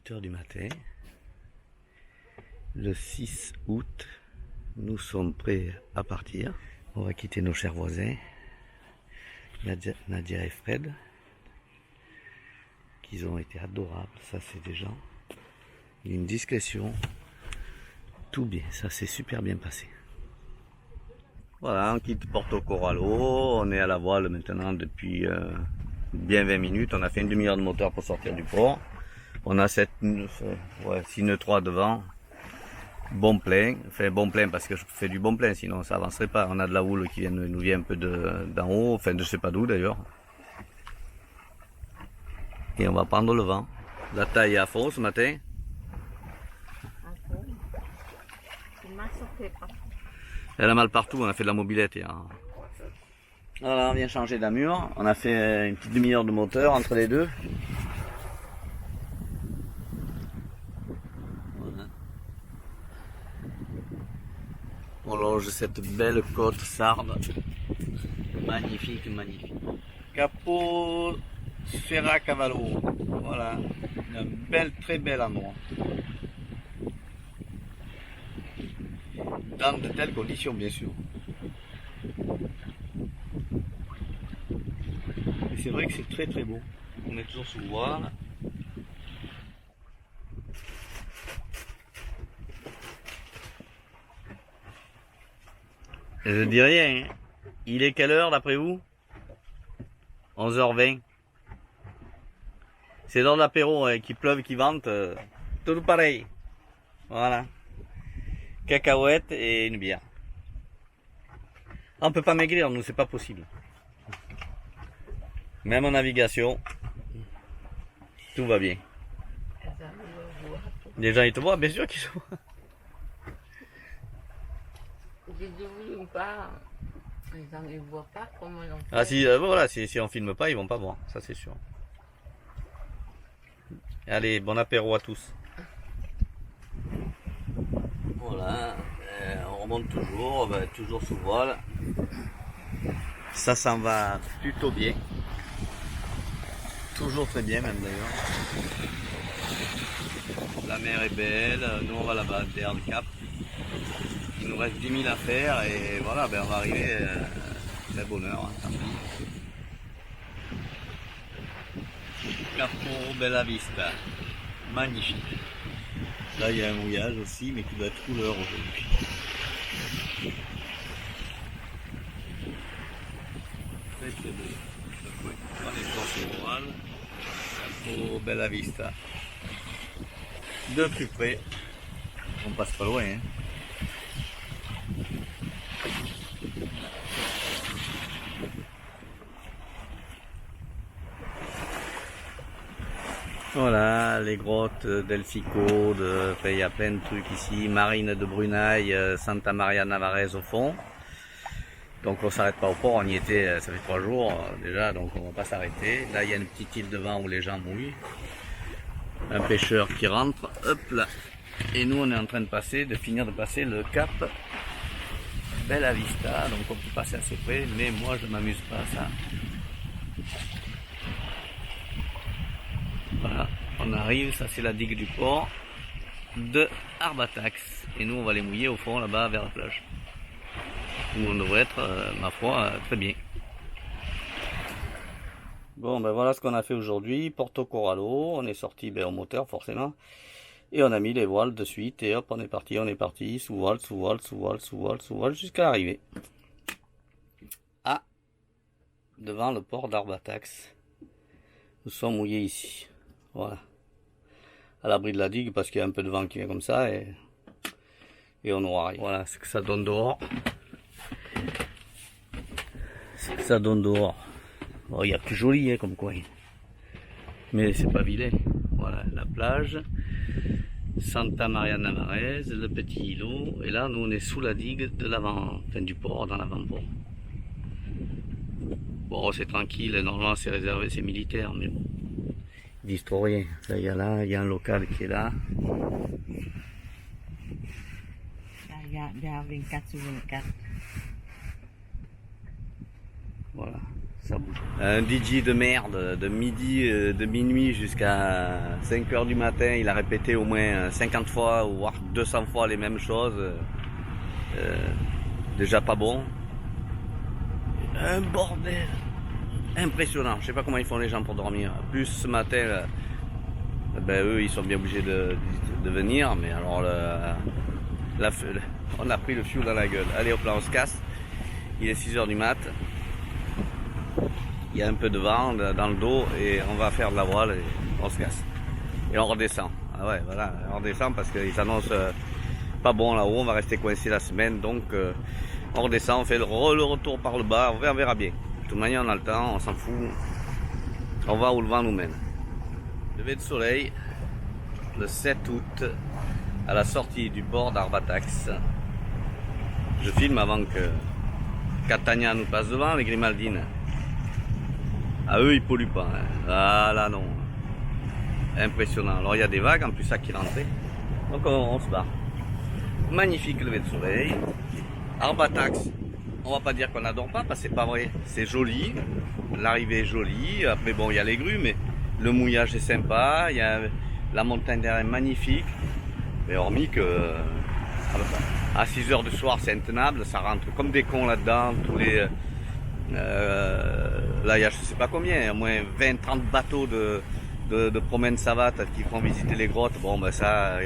8 h du matin, le 6 août, nous sommes prêts à partir. On va quitter nos chers voisins, Nadia et Fred, qui ont été adorables, ça c'est des gens. Une discrétion, tout bien, ça s'est super bien passé. Voilà, on quitte Porto Corallo, on est à la voile maintenant depuis bien 20 minutes, on a fait une demi-heure de moteur pour sortir du port. On a cette si nœuds 3 devant, bon plein, enfin bon plein parce que je fais du bon plein, sinon ça avancerait pas. On a de la houle qui nous vient un peu d'en haut, enfin de je sais pas d'où d'ailleurs. Et on va prendre le vent. La taille est à fond ce matin. Elle a mal partout, on a fait de la mobilette hier. Voilà, on vient changer d'amure, on a fait une petite demi-heure de moteur entre les deux. Voilà. On longe cette belle côte sarde. Magnifique, magnifique. Capo Ferracavallo. Voilà, un bel, très bel endroit. Dans de telles conditions, bien sûr. Et c'est vrai que c'est très très beau. On est toujours sous voile. Je dis rien. Hein. Il est quelle heure d'après vous? 11h20. C'est l'heure de l'apéro, hein, qu'il pleuve, qu'il vente. Tout pareil. Voilà. Cacahuètes et une bière. On peut pas maigrir, nous, c'est pas possible. Même en navigation, tout va bien. Les gens ils te voient, bien sûr qu'ils se voient. Ils ne voient pas comment on fait. Ah si, voilà, si on filme pas, ils vont pas voir, ça c'est sûr. Allez, bon apéro à tous. Voilà, on remonte toujours, toujours sous voile. Ça s'en va plutôt bien. Toujours très bien même d'ailleurs. La mer est belle, nous on va là-bas, derrière le cap. Il nous reste 10 000 à faire et voilà, on va arriver, c'est bonheur. Hein, tant pis. Capo Bella Vista, magnifique. Là il y a un mouillage aussi, mais qui doit être couleur aujourd'hui. Très très beau. On est sur ce voile. Capo Bella Vista. De plus près, on passe pas loin. Hein. Voilà, les grottes d'El-Fico, il y a plein de trucs ici, Marine de Brunaille, Santa Maria Navarez au fond. Donc on s'arrête pas au port, on y était, ça fait 3 jours déjà, donc on va pas s'arrêter. Là il y a une petite île devant où les gens mouillent. Un pêcheur qui rentre, hop là. Et nous on est en train de finir de passer le cap Bella Vista, donc on peut passer assez près, mais moi je m'amuse pas à ça. Voilà, on arrive, ça c'est la digue du port de Arbatax. Et nous on va les mouiller au fond là-bas vers la plage. Où on devrait être, ma foi, très bien. Bon ben voilà ce qu'on a fait aujourd'hui, Porto Corallo, on est sorti au moteur forcément. Et on a mis les voiles de suite et hop on est parti, sous voile, sous voile, sous voile, sous voile, sous voile, jusqu'à l'arrivée. Ah, devant le port d'Arbatax. Nous sommes mouillés ici. Voilà. À l'abri de la digue parce qu'il y a un peu de vent qui vient comme ça et on aura rien. Voilà ce que ça donne dehors. Ce que ça donne dehors. Bon, il y a plus joli hein, comme coin. Mais c'est pas vilain. Voilà la plage. Santa Maria Navarez, le petit îlot. Et là nous on est sous la digue de l'avant, enfin du port, dans l'avant-port. Bon c'est tranquille, normalement c'est réservé, c'est militaire, mais bon. Ils disent trop rien. Il y a un local qui est là. Il y a 24 sur 24. Voilà. ça bouge. Un DJ de merde, de minuit jusqu'à 5 heures du matin, il a répété au moins 50 fois, voire 200 fois les mêmes choses. Déjà pas bon. Un bordel impressionnant. Je sais pas comment ils font les gens pour dormir. Plus ce matin, ben eux ils sont bien obligés de venir, mais alors on a pris le fioul dans la gueule. Allez hop là, on se casse. Il est 6 heures du mat. Il y a un peu de vent dans le dos et on va faire de la voile et on se casse. Et on redescend. Ah ouais, voilà, on redescend parce qu'ils annoncent pas bon là-haut, on va rester coincé la semaine, donc on redescend, on fait le retour par le bas, on verra bien. De toute manière on a le temps, on s'en fout. On va où le vent nous mène. Lever de soleil, le 7 août, à la sortie du port d'Arbatax. Je filme avant que Catania nous passe devant, les Grimaldines. Ah eux ils polluent pas, hein. Ah là non. Impressionnant. Alors il y a des vagues en plus ça qui rentrait. Donc on se barre. Magnifique lever de soleil. Arbatax, on va pas dire qu'on n'adore pas parce que c'est pas vrai. C'est joli. L'arrivée est jolie. Après bon il y a les grues mais le mouillage est sympa. Il y a la montagne derrière est magnifique. Mais hormis que à 6 heures du soir c'est intenable. Ça rentre comme des cons là-dedans. Tous les là il y a je sais pas combien, au moins 20-30 bateaux de promènes savates qui font visiter les grottes. Bon ben ça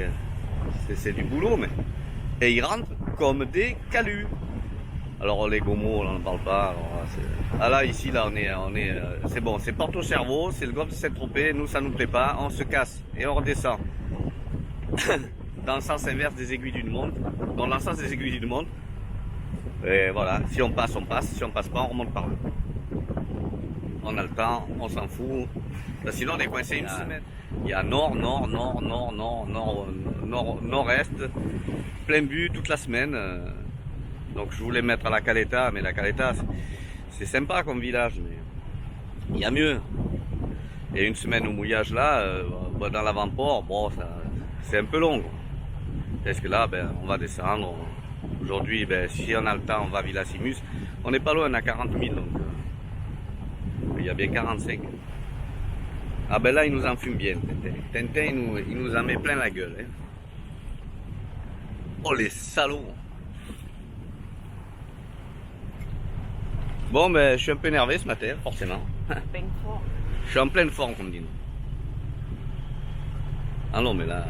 c'est du boulot mais. Et ils rentrent comme des calus. Alors les gomos on n'en parle pas. Alors, ah là ici là on est c'est bon, c'est Porto Cervo, c'est le golfe de Saint-Tropez, nous ça nous plaît pas, on se casse et on redescend. Dans le sens inverse des aiguilles d'une montre. Dans le sens des aiguilles d'une montre. Et voilà, si on passe, on passe, si on passe pas, on remonte par là. On a le temps, on s'en fout. Là, sinon on est coincé une semaine. Il y a nord, nord-est, plein but toute la semaine. Donc je voulais mettre à la Caleta, mais la Caleta c'est sympa comme village, mais il y a mieux. Et une semaine au mouillage là, dans l'avant-port, bon, c'est un peu long. Parce que là, ben, on va descendre. Aujourd'hui, ben, si on a le temps, on va à Villa Simus. On n'est pas loin, on a 40 000, donc il y a bien 45. Ah ben là, il nous en fume bien, Tintin. Tintin, il nous en met plein la gueule. Hein. Oh les salauds! Bon, ben, je suis un peu énervé ce matin, forcément. Je suis en pleine forme, comme dit. Ah non, mais là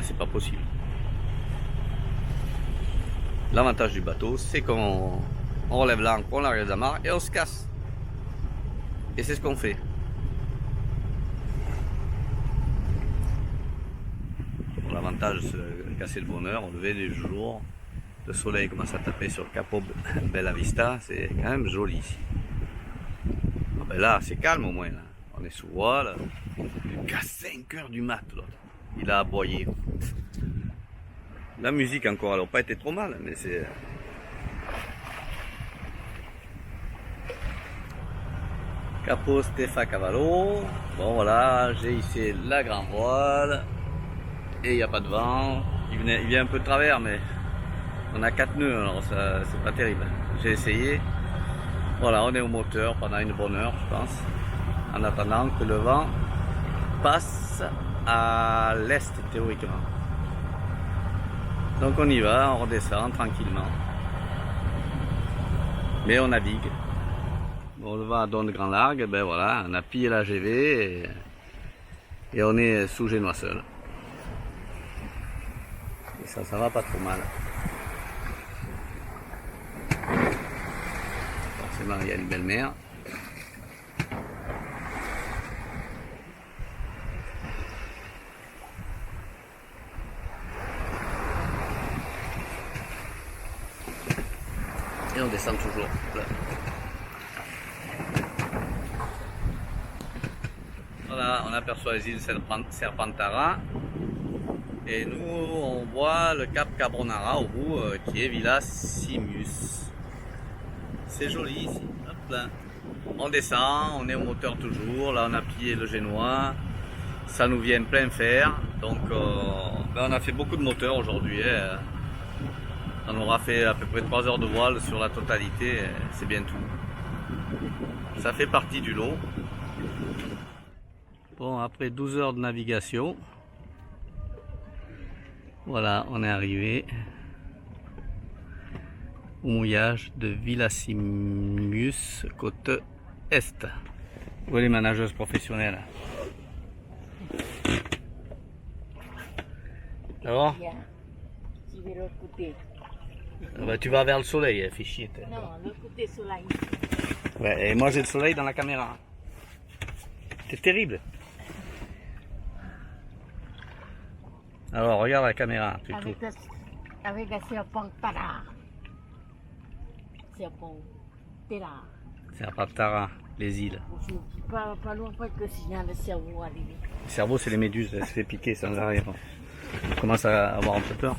c'est pas possible. L'avantage du bateau, c'est qu'on relève l'ancre, on l'arrête d'amarre et on se casse. Et c'est ce qu'on fait. L'avantage, c'est de casser le bonheur, au lever du jour. Le soleil commence à taper sur le Capo Bella Vista, c'est quand même joli ici. Ah ben là, c'est calme au moins. Là. On est sous voile. Jusqu'à 5 heures du mat, l'autre. Il a aboyé. La musique encore, elle n'a pas été trop mal, mais c'est... Capo Stefa Cavallo. Bon voilà, j'ai hissé la grande voile. Et il n'y a pas de vent. Il vient un peu de travers, mais on a 4 nœuds, alors ça c'est pas terrible. J'ai essayé. Voilà, on est au moteur pendant une bonne heure, je pense. En attendant que le vent passe à l'est, théoriquement. Donc on y va, on redescend tranquillement. Mais on navigue. Bon, le vent donne grand largue, ben voilà, on a pillé la GV et on est sous Génois seul. Et ça va pas trop mal. Forcément, il y a une belle mer. Et on descend toujours là. Voilà, on aperçoit les îles Serpentara. Et nous, on voit le cap Cabronara au bout, qui est Villa Simus. C'est joli ici. Hop là. On descend, on est au moteur toujours. Là, on a pillé le Génois. Ça nous vient plein fer. Donc, on a fait beaucoup de moteurs aujourd'hui. Hein. On aura fait à peu près 3 heures de voile sur la totalité. C'est bien tout. ça fait partie du lot. Bon, après 12 heures de navigation, voilà, on est arrivé au mouillage de Villasimus, côte Est. Où est les manageuses professionnelles? Alors Bien. Tu veux l'autre côté? bah, tu vas vers le soleil, fais chier. Non, l'autre côté soleil. Ouais, et moi j'ai le soleil dans la caméra. C'est terrible. Alors regarde la caméra plutôt. Avec le serpent Tara. Serpent Tara. C'est à Patara, les îles. Pas loin que s'il y a le cerveau arrivé. Le cerveau c'est les méduses, elles se fait piquer sans arrêt. On commence à avoir un peu peur.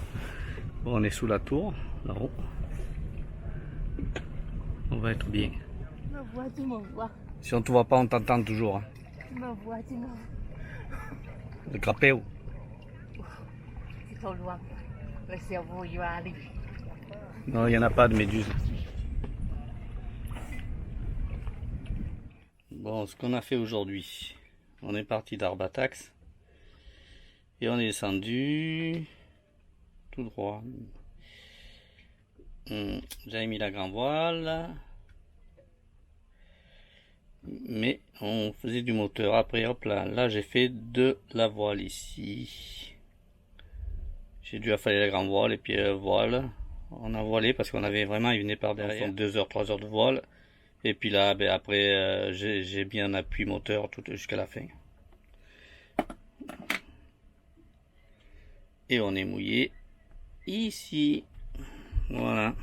Bon, on est sous la tour, là-haut. On va être bien. Tu me vois, tu me vois. Si on ne te voit pas, on t'entend toujours. Hein. Tu me vois, tu me vois. Le crapéo. C'est trop loin. Le cerveau, il va arriver. Non, il n'y en a pas de méduses. Bon, ce qu'on a fait aujourd'hui, on est parti d'Arbatax et on est descendu tout droit. J'avais mis la grand voile, mais on faisait du moteur. Après, hop là j'ai fait de la voile ici. J'ai dû affaler la grand voile et puis voile. On a voilé parce qu'on avait vraiment, il venait par derrière, 2 heures, 3 heures de voile. Et puis là, ben après, j'ai mis un appui moteur tout jusqu'à la fin. Et on est mouillé ici. Voilà.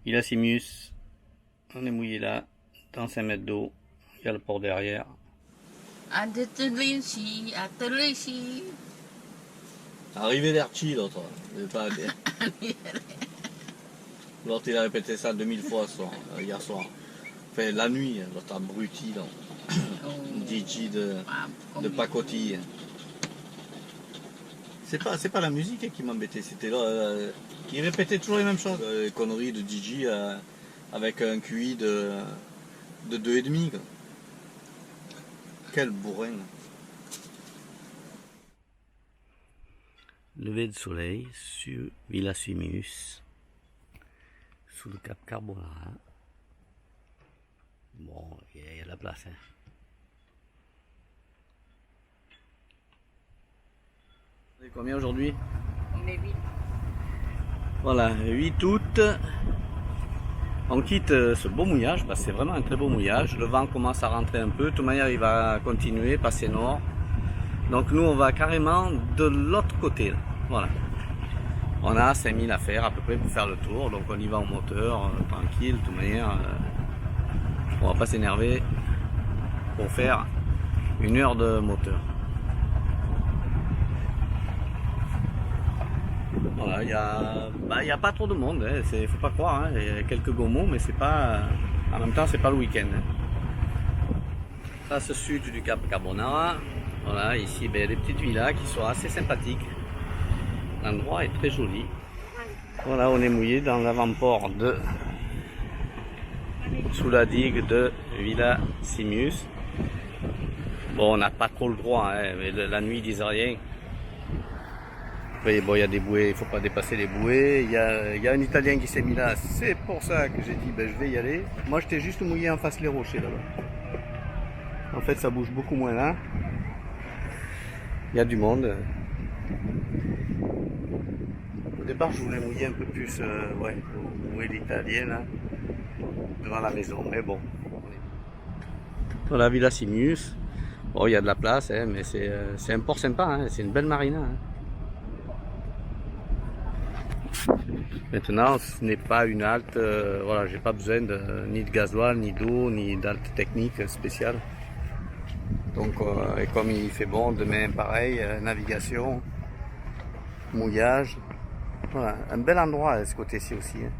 Villasimus. On est mouillé là, dans 5 mètres d'eau. Il y a le port derrière. Arrivé d'Archie l'autre. L'autre il a répété ça 2000 fois hier soir. Enfin la nuit, l'autre abruti là. DJ de pacotille. C'est pas la musique qui m'embêtait, c'était là. Il répétait toujours les mêmes choses. Les conneries de DJ avec un QI de 2,5. Quel bourrin. Lever de soleil sur Villasimus, sous le cap Carbonara. Bon, il y a de la place. Hein. Vous avez combien aujourd'hui? On est vite. Voilà, 8 août. On quitte ce beau mouillage, parce que c'est vraiment un très beau mouillage. Le vent commence à rentrer un peu. De toute manière, il va continuer, passer nord. Donc nous, on va carrément de l'autre côté. Là. Voilà. On a 5000 à faire à peu près pour faire le tour. Donc on y va au moteur, tranquille. De toute manière, on va pas s'énerver pour faire 1 heure de moteur. Voilà, il y a pas trop de monde. Hein. Faut pas croire. Hein. Il y a quelques gomots, mais c'est pas. En même temps, c'est pas le week-end. Hein. Ça, ce sud du Cap Carbonara. Voilà, ici, ben, des petites villas qui sont assez sympathiques. L'endroit est très joli. Voilà, on est mouillé dans l'avant-port sous la digue de Villasimus. Bon, on n'a pas trop le droit, hein, mais la nuit ils disent rien. Après, bon, il y a des bouées, il ne faut pas dépasser les bouées. Il y a un Italien qui s'est mis là, c'est pour ça que j'ai dit ben, je vais y aller. Moi j'étais juste mouillé en face les rochers là-bas. En fait ça bouge beaucoup moins là. Il y a du monde. Au départ je voulais mouiller un peu plus, mouiller l'Italien là, devant la maison, mais bon. Voilà Villasimus. Bon, il y a de la place, hein, mais c'est un port sympa, hein, c'est une belle marina. Hein. Maintenant, ce n'est pas une halte, voilà, j'ai pas besoin ni de gasoil, ni d'eau, ni d'halte technique spéciale. Donc, et comme il fait bon, demain pareil, navigation, mouillage. Voilà, un bel endroit ce côté-ci aussi. Hein.